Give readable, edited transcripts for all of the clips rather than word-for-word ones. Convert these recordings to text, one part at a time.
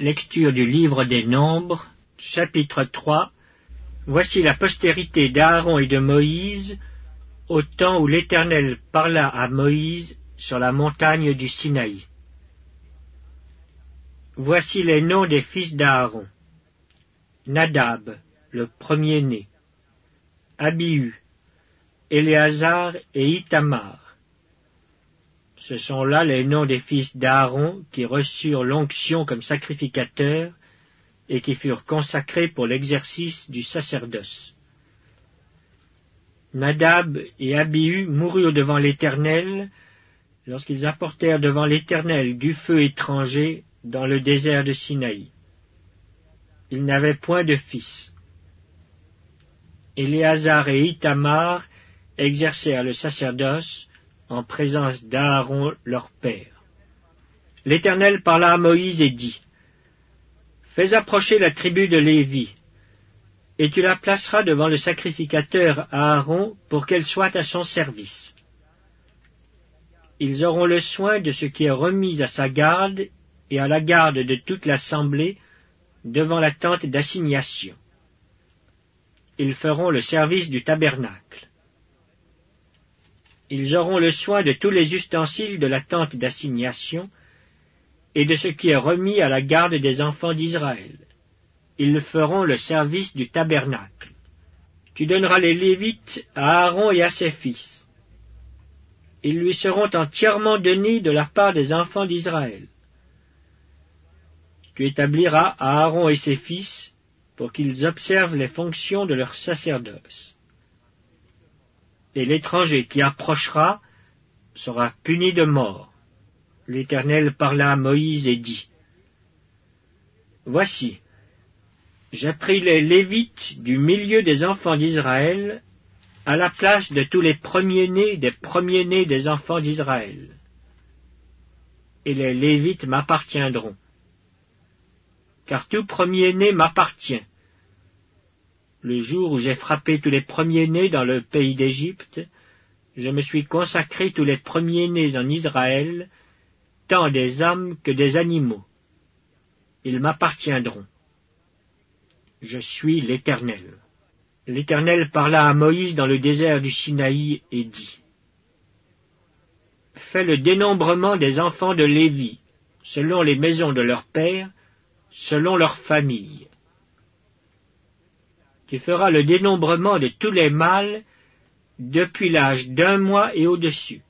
Lecture du livre des Nombres, chapitre 3. Voici la postérité d'Aaron et de Moïse, au temps où l'Éternel parla à Moïse sur la montagne du Sinaï. Voici les noms des fils d'Aaron. Nadab, le premier-né. Abihu, Éléazar et Ithamar. Ce sont là les noms des fils d'Aaron qui reçurent l'onction comme sacrificateurs et qui furent consacrés pour l'exercice du sacerdoce. Nadab et Abihu moururent devant l'Éternel lorsqu'ils apportèrent devant l'Éternel du feu étranger dans le désert de Sinaï. Ils n'avaient point de fils. Éléazar et Ithamar exercèrent le sacerdoce en présence d'Aaron leur père. L'Éternel parla à Moïse et dit : Fais approcher la tribu de Lévi, et tu la placeras devant le sacrificateur Aaron pour qu'elle soit à son service. Ils auront le soin de ce qui est remis à sa garde et à la garde de toute l'assemblée devant la tente d'assignation. Ils feront le service du tabernacle. Ils auront le soin de tous les ustensiles de la tente d'assignation et de ce qui est remis à la garde des enfants d'Israël. Ils feront le service du tabernacle. Tu donneras les Lévites à Aaron et à ses fils. Ils lui seront entièrement donnés de la part des enfants d'Israël. Tu établiras Aaron et ses fils pour qu'ils observent les fonctions de leur sacerdoce. Et l'étranger qui approchera sera puni de mort. L'Éternel parla à Moïse et dit : Voici, j'ai pris les Lévites du milieu des enfants d'Israël à la place de tous les premiers-nés des enfants d'Israël. Et les Lévites m'appartiendront. Car tout premier-né m'appartient. Le jour où j'ai frappé tous les premiers-nés dans le pays d'Égypte, je me suis consacré tous les premiers-nés en Israël, tant des hommes que des animaux. Ils m'appartiendront. Je suis l'Éternel. L'Éternel parla à Moïse dans le désert du Sinaï et dit : Fais le dénombrement des enfants de Lévi, selon les maisons de leurs pères, selon leurs familles. Tu feras le dénombrement de tous les mâles depuis l'âge d'1 mois et au-dessus.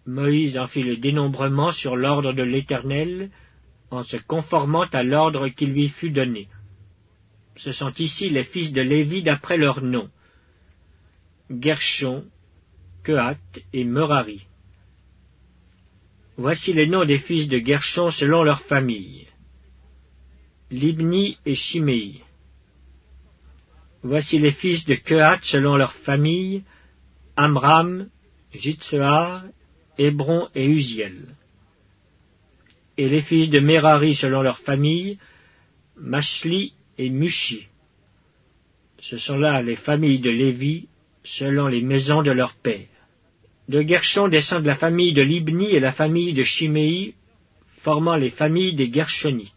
Moïse en fit le dénombrement sur l'ordre de l'Éternel, en se conformant à l'ordre qui lui fut donné. Ce sont ici les fils de Lévi d'après leurs noms: Gershon, Kehath et Merari. Voici les noms des fils de Gershon selon leurs familles: Libni et Shimei. Voici les fils de Kehath selon leurs familles: Amram, Jitsehar, Hébron et Uziel. Et les fils de Merari selon leurs familles: Mashli et Mushi. Ce sont là les familles de Lévi selon les maisons de leurs pères. De Gershon descendent la famille de Libni et la famille de Shimei, formant les familles des Gershonites.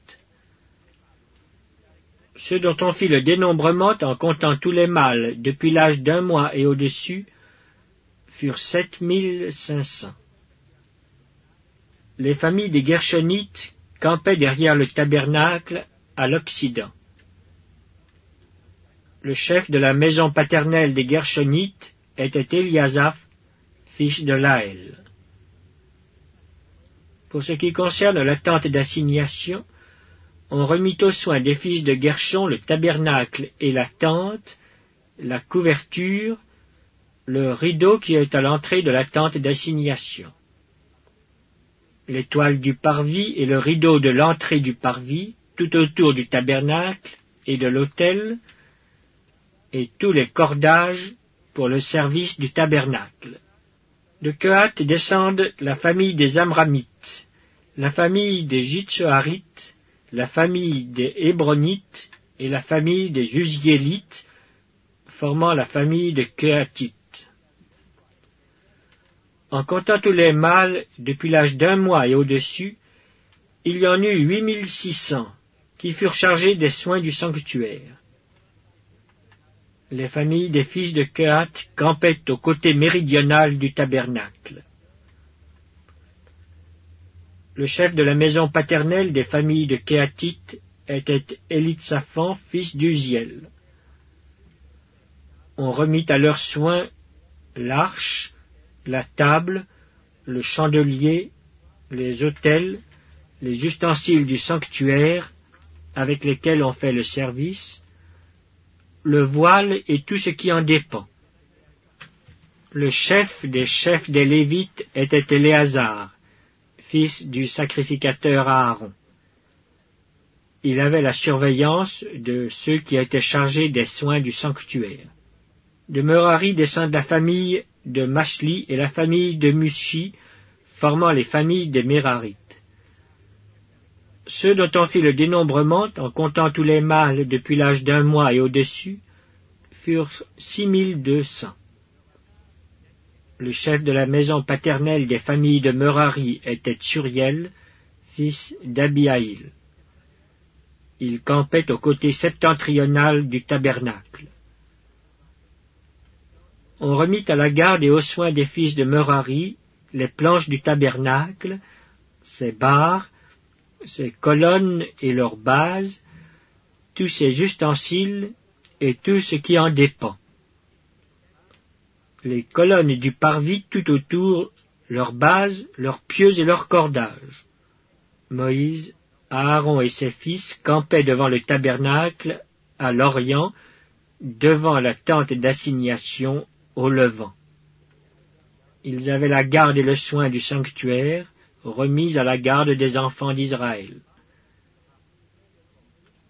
Ceux dont on fit le dénombrement en comptant tous les mâles depuis l'âge d'1 mois et au-dessus furent 7500. Les familles des Gershonites campaient derrière le tabernacle à l'Occident. Le chef de la maison paternelle des Gershonites était Éliasaph, fils de Laël. Pour ce qui concerne la tente d'assignation, on remit aux soins des fils de Gershon le tabernacle et la tente, la couverture, le rideau qui est à l'entrée de la tente d'assignation, les toiles du parvis et le rideau de l'entrée du parvis, tout autour du tabernacle et de l'autel, et tous les cordages pour le service du tabernacle. De Kehath descendent la famille des Amramites, la famille des Jitseharites, la famille des Hébronites et la famille des Uziélites, formant la famille des Kehathites. En comptant tous les mâles depuis l'âge d'1 mois et au-dessus, Il y en eut 8600 qui furent chargés des soins du sanctuaire. Les familles des fils de Kehath campaient au côté méridional du tabernacle. Le chef de la maison paternelle des familles de Kehathites était Élitsaphan, fils d'Uziel. On remit à leurs soins l'arche, la table, le chandelier, les autels, les ustensiles du sanctuaire avec lesquels on fait le service, le voile et tout ce qui en dépend. Le chef des Lévites était Éléazar, fils du sacrificateur Aaron. Il avait la surveillance de ceux qui étaient chargés des soins du sanctuaire. De Merari descendent la famille de Mashli et la famille de Mushi, formant les familles des Mérarites. Ceux dont on fit le dénombrement, en comptant tous les mâles depuis l'âge d'1 mois et au-dessus, furent 6200. Le chef de la maison paternelle des familles de Merari était Tsuriel, fils d'Abihaïl. Il campait au côté septentrional du tabernacle. On remit à la garde et aux soins des fils de Merari les planches du tabernacle, ses barres, ses colonnes et leurs bases, tous ses ustensiles et tout ce qui en dépend. Les colonnes du parvis tout autour, leurs bases, leurs pieux et leurs cordages. Moïse, Aaron et ses fils campaient devant le tabernacle à l'orient, devant la tente d'assignation au levant. Ils avaient la garde et le soin du sanctuaire, remis à la garde des enfants d'Israël.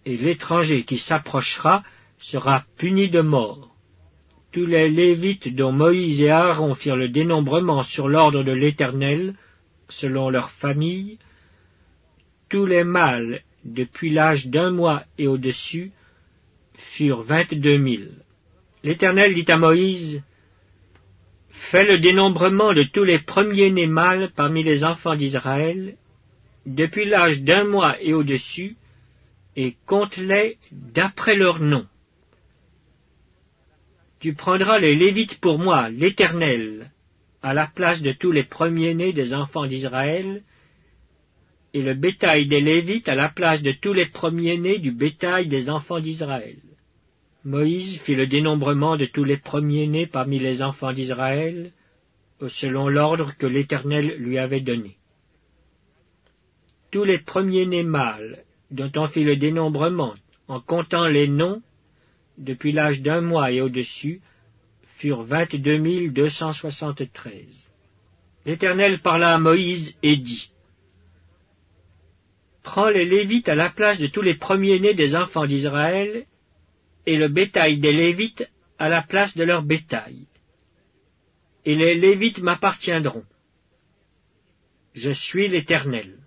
Et l'étranger qui s'approchera sera puni de mort. Tous les Lévites dont Moïse et Aaron firent le dénombrement sur l'ordre de l'Éternel, selon leur famille, tous les mâles depuis l'âge d'1 mois et au-dessus furent 22 000. L'Éternel dit à Moïse, « Fais le dénombrement de tous les premiers-nés mâles parmi les enfants d'Israël, depuis l'âge d'1 mois et au-dessus, et compte-les d'après leur nom. Tu prendras les Lévites pour moi, l'Éternel, à la place de tous les premiers-nés des enfants d'Israël, et le bétail des Lévites à la place de tous les premiers-nés du bétail des enfants d'Israël. » Moïse fit le dénombrement de tous les premiers-nés parmi les enfants d'Israël, selon l'ordre que l'Éternel lui avait donné. Tous les premiers-nés mâles, dont on fit le dénombrement, en comptant les noms, depuis l'âge d'1 mois et au-dessus, furent 22 273. L'Éternel parla à Moïse et dit, « Prends les Lévites à la place de tous les premiers-nés des enfants d'Israël, et le bétail des Lévites à la place de leur bétail. Et les Lévites m'appartiendront. Je suis l'Éternel. »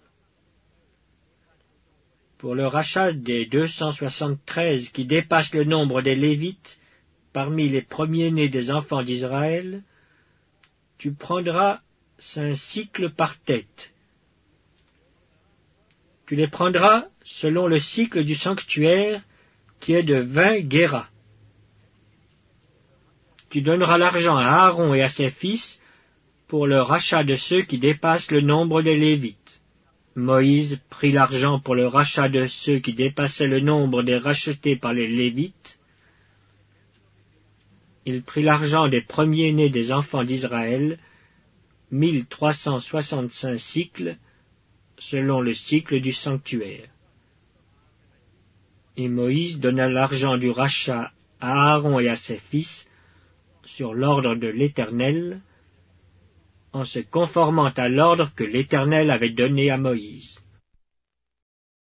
Pour le rachat des 273 qui dépassent le nombre des Lévites, parmi les premiers-nés des enfants d'Israël, tu prendras 5 cycles par tête. Tu les prendras selon le cycle du sanctuaire, qui est de 20 guéras. Tu donneras l'argent à Aaron et à ses fils pour le rachat de ceux qui dépassent le nombre des Lévites. Moïse prit l'argent pour le rachat de ceux qui dépassaient le nombre des rachetés par les Lévites. Il prit l'argent des premiers-nés des enfants d'Israël, 1365 cycles, selon le cycle du sanctuaire. Et Moïse donna l'argent du rachat à Aaron et à ses fils, sur l'ordre de l'Éternel, en se conformant à l'ordre que l'Éternel avait donné à Moïse.